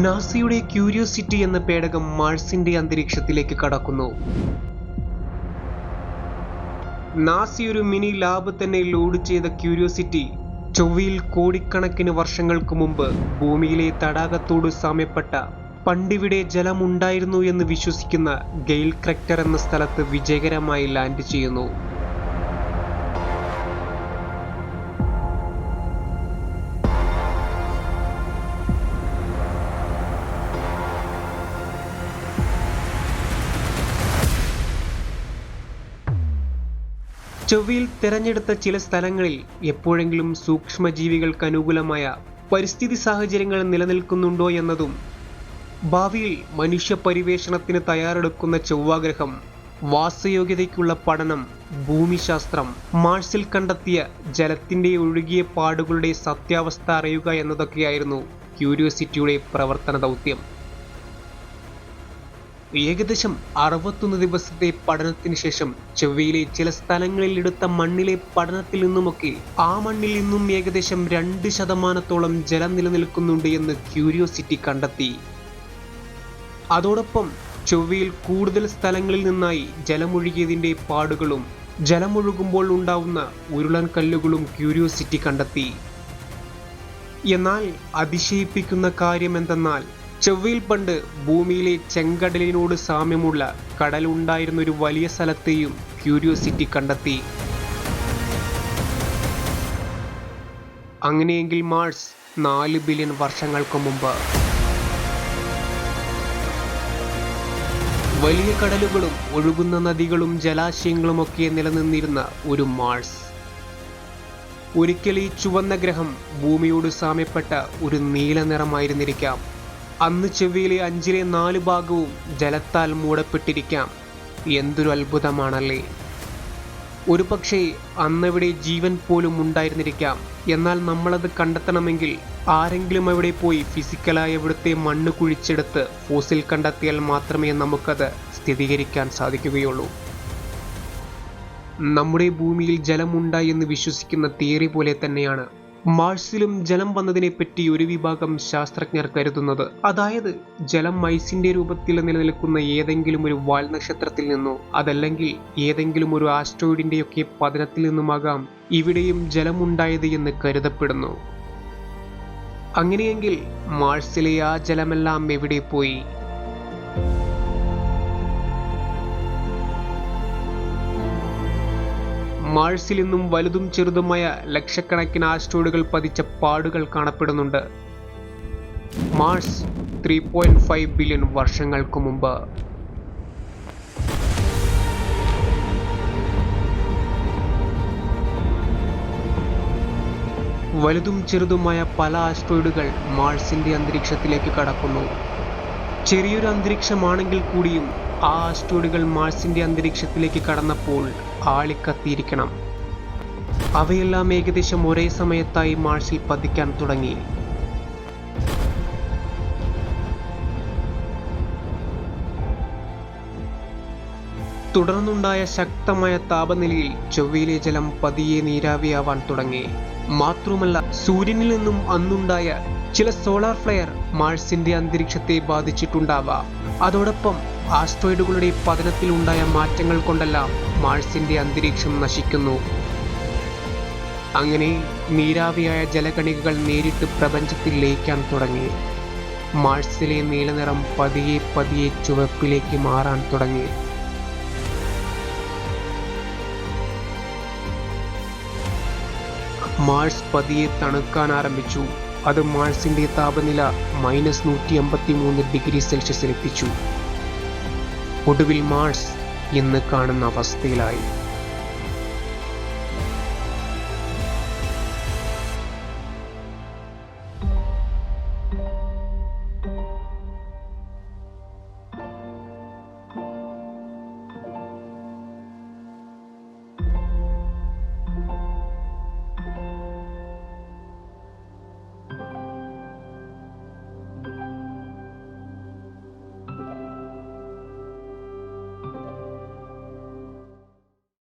നാസയുടെ ക്യൂരിയോസിറ്റി എന്ന പേടകം മാർസിന്റെ അന്തരീക്ഷത്തിലേക്ക് കടക്കുന്നു. നാസയൊരു മിനി ലാബ് തന്നെ ലോഡ് ചെയ്ത ക്യൂരിയോസിറ്റി ചൊവ്വയിൽ കോടിക്കണക്കിന് വർഷങ്ങൾക്ക് മുമ്പ് ഭൂമിയിലെ തടാകത്തോട് സാമ്യപ്പെട്ട പണ്ടിവിടെ ജലമുണ്ടായിരുന്നു എന്ന് വിശ്വസിക്കുന്ന ഗെയിൽ ക്രെക്ടർ എന്ന സ്ഥലത്ത് വിജയകരമായി ലാൻഡ് ചെയ്യുന്നു. ചൊവ്വയിൽ തിരഞ്ഞെടുത്ത ചില സ്ഥലങ്ങളിൽ എപ്പോഴെങ്കിലും സൂക്ഷ്മജീവികൾക്ക് അനുകൂലമായ പരിസ്ഥിതി സാഹചര്യങ്ങൾ നിലനിൽക്കുന്നുണ്ടോ എന്നതും, ഭാവിയിൽ മനുഷ്യ പരിവേഷണത്തിന് തയ്യാറെടുക്കുന്ന ചൊവ്വാഗ്രഹം, വാസയോഗ്യതയ്ക്കുള്ള പഠനം, ഭൂമിശാസ്ത്രം, മാർസിൽ കണ്ടെത്തിയ ജലത്തിന്റെ ഒഴുകിയ പാടുകളുടെ സത്യാവസ്ഥ അറിയുക എന്നതൊക്കെയായിരുന്നു ക്യൂരിയോസിറ്റിയുടെ പ്രവർത്തന ദൗത്യം. ഏകദേശം 61 ദിവസത്തെ പഠനത്തിന് ശേഷം ചൊവ്വയിലെ ചില സ്ഥലങ്ങളിൽ എടുത്ത മണ്ണിലെ പഠനത്തിൽ നിന്നുമൊക്കെ ആ മണ്ണിൽ നിന്നും ഏകദേശം 2% ജലം നിലനിൽക്കുന്നുണ്ട് എന്ന് ക്യൂരിയോസിറ്റി കണ്ടെത്തി. അതോടൊപ്പം ചൊവ്വയിൽ കൂടുതൽ സ്ഥലങ്ങളിൽ നിന്നായി ജലമൊഴുകിയതിന്റെ പാടുകളും ജലമൊഴുകുമ്പോൾ ഉണ്ടാവുന്ന ഉരുളൻ കല്ലുകളും ക്യൂരിയോസിറ്റി കണ്ടെത്തി. എന്നാൽ അതിശയിപ്പിക്കുന്ന കാര്യം എന്തെന്നാൽ, ചൊവ്വയിൽ പണ്ട് ഭൂമിയിലെ ചെങ്കടലിനോട് സാമ്യമുള്ള കടലുണ്ടായിരുന്ന ഒരു വലിയ സ്ഥലത്തെയും ക്യൂരിയോസിറ്റി കണ്ടെത്തി. അങ്ങനെയെങ്കിൽ മാർസ് 4 ബില്യൺ വർഷങ്ങൾക്ക് മുമ്പ് വലിയ കടലുകളും ഒഴുകുന്ന നദികളും ജലാശയങ്ങളുമൊക്കെ നിലനിന്നിരുന്ന ഒരു മാർസ്. ഒരിക്കൽ ഈ ചുവന്ന ഗ്രഹം ഭൂമിയോട് സാമ്യപ്പെട്ട ഒരു നീല നിറമായിരുന്നിരിക്കാം. അന്ന് ചൊവ്വയിലെ 4 ഭാഗവും ജലത്താൽ മൂടപ്പെട്ടിരിക്കാം. എന്തൊരു അത്ഭുതമാണല്ലേ! ഒരു പക്ഷേ അന്നവിടെ ജീവൻ പോലും ഉണ്ടായിരുന്നിരിക്കാം. എന്നാൽ നമ്മളത് കണ്ടെത്തണമെങ്കിൽ ആരെങ്കിലും അവിടെ പോയി ഫിസിക്കലായി അവിടുത്തെ മണ്ണ് കുഴിച്ചെടുത്ത് ഫോസിൽ കണ്ടെത്തിയാൽ മാത്രമേ നമുക്കത് സ്ഥിരീകരിക്കാൻ സാധിക്കുകയുള്ളൂ. നമ്മുടെ ഭൂമിയിൽ ജലമുണ്ടായി എന്ന് വിശ്വസിക്കുന്ന തിയറി പോലെ തന്നെയാണ് മാർസിലും ജലം വന്നതിനെപ്പറ്റി ഒരു വിഭാഗം ശാസ്ത്രജ്ഞർ കരുതുന്നത്. അതായത് ജലം ഐസിന്റെ രൂപത്തിൽ നിലനിൽക്കുന്ന ഏതെങ്കിലും ഒരു വാൽനക്ഷത്രത്തിൽ നിന്നോ അതല്ലെങ്കിൽ ഏതെങ്കിലും ഒരു ആസ്ട്രോയിഡിന്റെയൊക്കെ പതനത്തിൽ നിന്നുമാകാം ഇവിടെയും ജലമുണ്ടായത് എന്ന് കരുതപ്പെടുന്നു. അങ്ങനെയെങ്കിൽ മാർസിലെ ആ ജലമെല്ലാം എവിടെ പോയി? മാർസിൽ നിന്നും വലുതും ചെറുതുമായ ലക്ഷക്കണക്കിന് ആസ്ട്രോയിഡുകൾ പതിച്ച പാടുകൾ കാണപ്പെടുന്നുണ്ട്. മാർസ് 3.5 ബില്യൺ വർഷങ്ങൾക്ക് മുമ്പ്. വലുതും ചെറുതുമായ പല ആസ്ട്രോയിഡുകൾ മാർസിന്റെ അന്തരീക്ഷത്തിലേക്ക് കടക്കുന്നു. ചെറിയൊരു അന്തരീക്ഷമാണെങ്കിൽ കൂടിയും ആ ആസ്ട്രോയിഡുകൾ മാർസിന്റെ അന്തരീക്ഷത്തിലേക്ക് കടന്നപ്പോൾ ആളിക്കത്തിയിരിക്കണം. അവയെല്ലാം ഏകദേശം ഒരേ സമയത്തായി മാർസിൽ പതിക്കാൻ തുടങ്ങി. തുടർന്നുണ്ടായ ശക്തമായ താപനിലയിൽ ചൊവ്വയിലെ ജലം പതിയെ നീരാവിയാവാൻ തുടങ്ങി. മാത്രമല്ല, സൂര്യനിൽ നിന്നും അന്നുണ്ടായ ചില സോളാർ ഫ്ലെയർ മാർസിന്റെ അന്തരീക്ഷത്തെ ബാധിച്ചിട്ടുണ്ടാവാം. അതോടൊപ്പം ആസ്ട്രോയിഡുകളുടെ പതനത്തിൽ ഉണ്ടായ മാറ്റങ്ങൾ കൊണ്ടെല്ലാം മാർസിന്റെ അന്തരീക്ഷം നശിക്കുന്നു. അങ്ങനെ നീരാവിയായ ജലകണികകൾ നേരിട്ട് പ്രപഞ്ചത്തിൽ ലയിക്കാൻ തുടങ്ങി. മാർസിലെ നീലനിറം പതിയെ പതിയെ ചുവപ്പിലേക്ക് മാറാൻ തുടങ്ങി. മാർസ് പതിയെ തണുക്കാൻ ആരംഭിച്ചു. അത് മാർസിന്റെ താപനില -183 ഡിഗ്രി സെൽഷ്യസിൽ എത്തിച്ചു. ഒടുവിൽ മാർസ് ഇന്ന് കാണുന്ന അവസ്ഥയിലായി.